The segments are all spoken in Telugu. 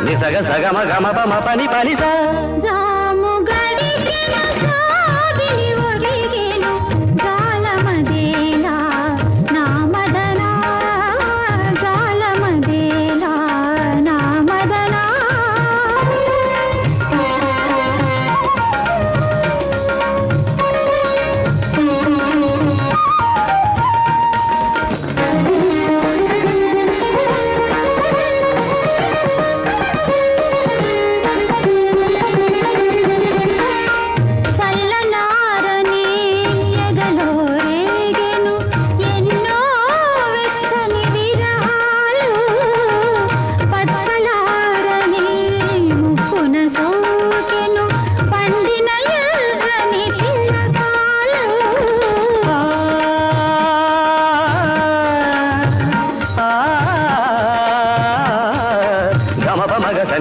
నిసగ సగమ గమ పమ పని పని సా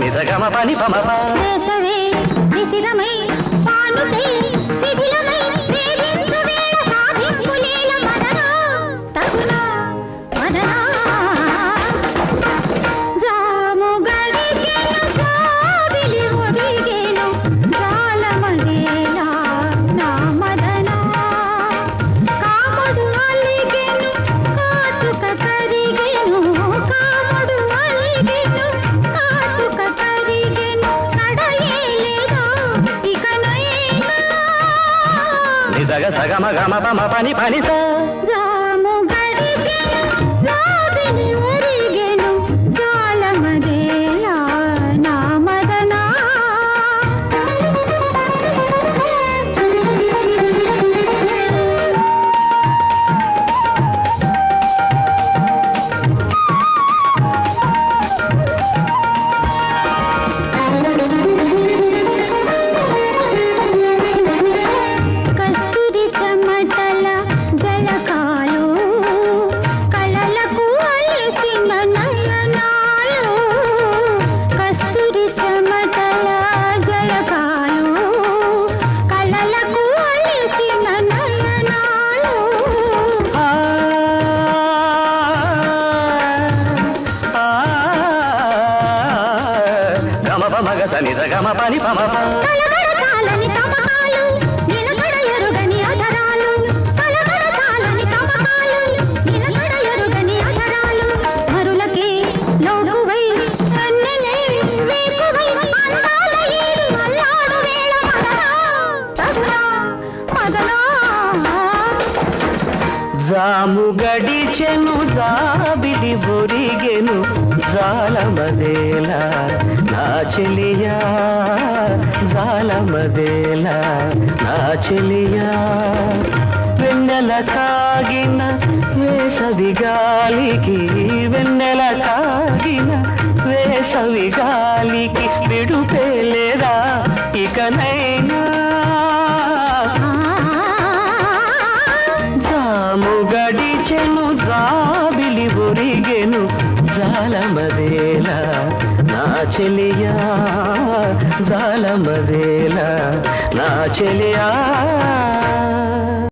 నిజగమ పని పమ వేసవే శిశిరమై పానుతే శిథిలమై వేదించు వేళ సాధింపులేల మదనా తగునా మదనా జాము గడిగెను జాబిలి ఒడిగెను జాలమదేలా నా మదనా కాముడు అలిగెను కాటుక కరిగెను కాముడు అలిగెను నిజగ సగమ గమ పమ పని పని సా జాము గడిగెను జాబిలి ఒరిగెను జాలమదేలా నా మదనా నిజగమ పని పమ కలగడతాలని తమకాలు నిలకడ ఎరుగని అధరాలు కలగడతాలని తమకాలు నిలకడ ఎరుగని అధరాలు మరులకే లోకువై అన్నెలే వేకువై అందాల ఏడు అల్లాడు వేళ మదనా తగునా మదనా జాము గడిచెను జాబిలి బొరిగెను జాలమదేలా నా చెలియా జాలమదేలా నా చెలియా వెన్నెల కాగిన వేసవి గాలికి వెన్నెల కాగిన వేసవి గాలికి విడుపేలేదా ఇకనైనా జాము గడిచెను జాబిలి ఒరిగెను జాలమదేలా నా చెలియా జాలమదేలా నా చెలియా